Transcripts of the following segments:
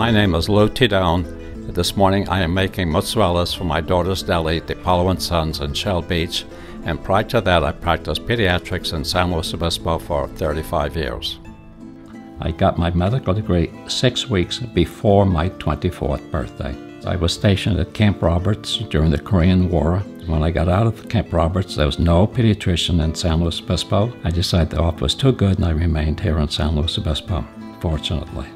My name is Lou Tedone. This morning I am making mozzarellas for my daughter's deli, DiPaolo & Sons in Shell Beach, and prior to that I practiced pediatrics in San Luis Obispo for 35 years. I got my medical degree 6 weeks before my 24th birthday. I was stationed at Camp Roberts during the Korean War. When I got out of Camp Roberts, there was no pediatrician in San Luis Obispo. I decided the offer was too good and I remained here in San Luis Obispo, fortunately.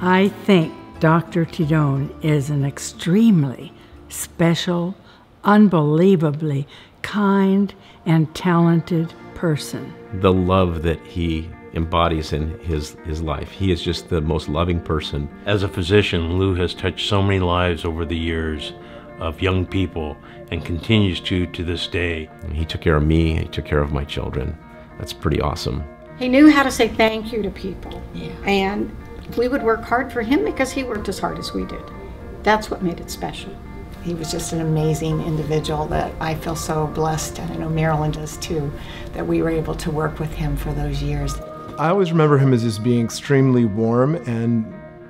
I think Dr. Tedone is an extremely special, unbelievably kind and talented person. The love that he embodies in his life. He is just the most loving person. As a physician, Lou has touched so many lives over the years of young people and continues to this day. He took care of me, he took care of my children. That's pretty awesome. He knew how to say thank you to people. Yeah. And we would work hard for him because he worked as hard as we did. That's what made it special. He was just an amazing individual that I feel so blessed, and I know Marilyn does too, that we were able to work with him for those years. I always remember him as just being extremely warm, and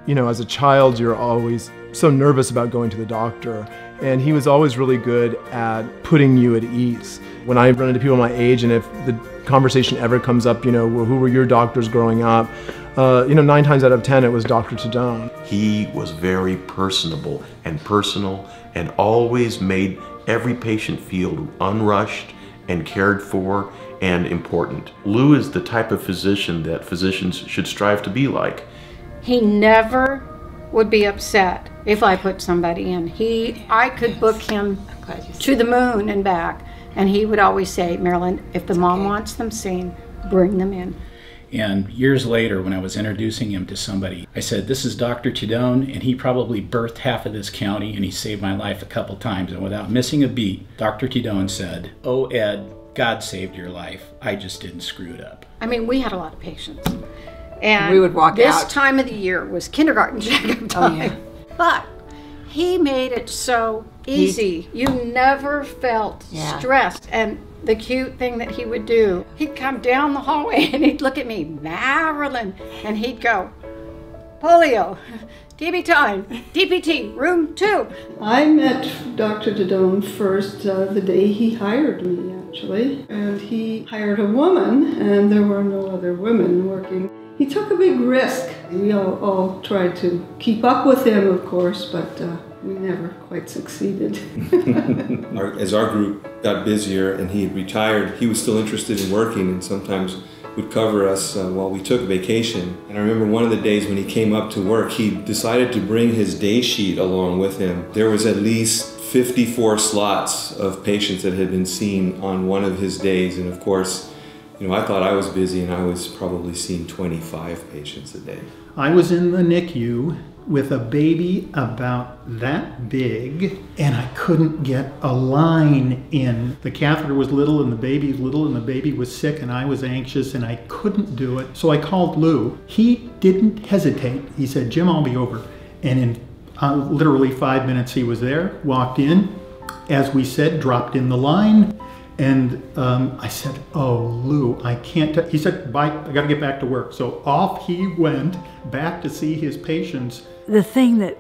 you know, as a child you're always so nervous about going to the doctor, and he was always really good at putting you at ease. When I run into people my age and if the conversation ever comes up, you know, well, who were your doctors growing up? You know, 9 times out of 10 it was Dr. Tedone. He was very personable and personal and always made every patient feel unrushed and cared for and important. Lou is the type of physician that physicians should strive to be like. He never would be upset if I put somebody in. I could book him to the moon and back, and he would always say, Marilyn, if the mom wants them seen, bring them in. And years later, when I was introducing him to somebody, I said, this is Dr. Tedone, and he probably birthed half of this county, and he saved my life a couple times. And without missing a beat, Dr. Tedone said, oh, Ed, God saved your life. I just didn't screw it up. I mean, we had a lot of patients. And we would walk this out. time of the year was kindergarten checkup time. Oh, yeah. But he made it so easy. You never felt stressed. And the cute thing that he would do, he'd come down the hallway and he'd look at me, Marilyn, and he'd go, polio, TB time, DPT, room 2. I met Dr. Tedone first the day he hired me, actually. And he hired a woman, and there were no other women working. He took a big risk. We all tried to keep up with him, of course, but we never quite succeeded. As our group got busier and he had retired, he was still interested in working and sometimes would cover us while we took vacation. And I remember one of the days when he came up to work, he decided to bring his day sheet along with him. There was at least 54 slots of patients that had been seen on one of his days, and of course, you know, I thought I was busy and I was probably seeing 25 patients a day. I was in the NICU with a baby about that big, and I couldn't get a line in. The catheter was little and the baby little and the baby was sick and I was anxious and I couldn't do it. So I called Lou. He didn't hesitate. He said, Jim, I'll be over. And in literally 5 minutes he was there, walked in, as we said, dropped in the line. And I said, oh, Lou, I can't. He said, bye, I got to get back to work. So off he went back to see his patients. The thing that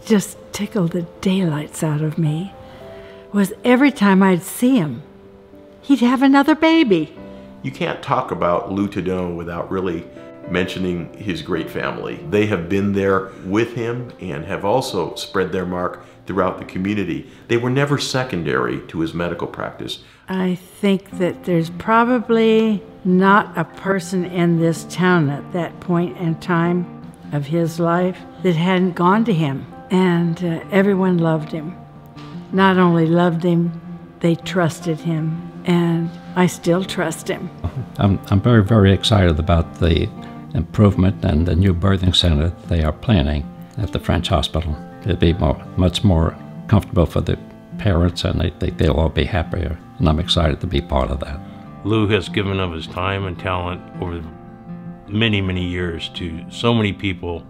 just tickled the daylights out of me was every time I'd see him, he'd have another baby. You can't talk about Lou Tedone without really mentioning his great family. They have been there with him and have also spread their mark throughout the community. They were never secondary to his medical practice. I think that there's probably not a person in this town at that point in time of his life that hadn't gone to him. And everyone loved him. Not only loved him, they trusted him. And I still trust him. I'm very, very excited about the improvement and the new birthing center they are planning at the French Hospital. It'll be much more comfortable for the parents, and I think they'll all be happier, and I'm excited to be part of that. Lou has given of his time and talent over many, many years to so many people,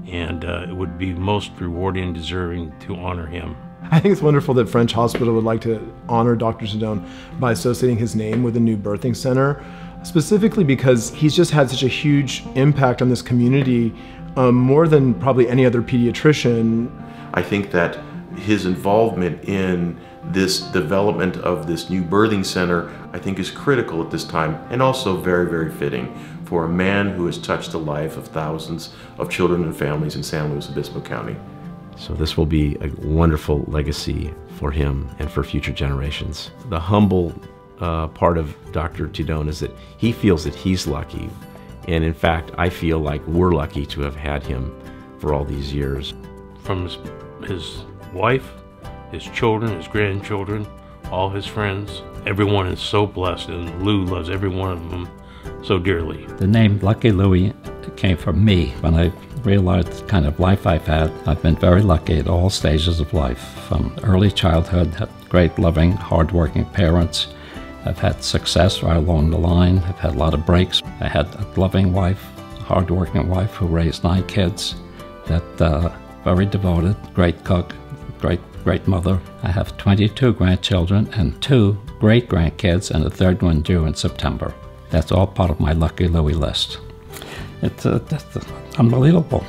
and it would be most rewarding and deserving to honor him. I think it's wonderful that French Hospital would like to honor Dr. Tedone by associating his name with a new birthing center, specifically because he's just had such a huge impact on this community more than probably any other pediatrician. I think that his involvement in this development of this new birthing center, I think, is critical at this time, and also very, very fitting for a man who has touched the life of thousands of children and families in San Luis Obispo County. So this will be a wonderful legacy for him and for future generations. The humble part of Dr. Tedone is that he feels that he's lucky. And in fact, I feel like we're lucky to have had him for all these years. From his wife, his children, his grandchildren, all his friends, everyone is so blessed, and Lou loves every one of them so dearly. The name Lucky Louie came from me. When I realized the kind of life I've had, I've been very lucky at all stages of life. From early childhood, had great, loving, hardworking parents. I've had success right along the line. I've had a lot of breaks. I had a loving wife, a hardworking wife who raised 9 kids, that very devoted, great cook, great mother. I have 22 grandchildren and 2 great-grandkids, and a 3rd one due in September. That's all part of my Lucky Louie list. It's unbelievable.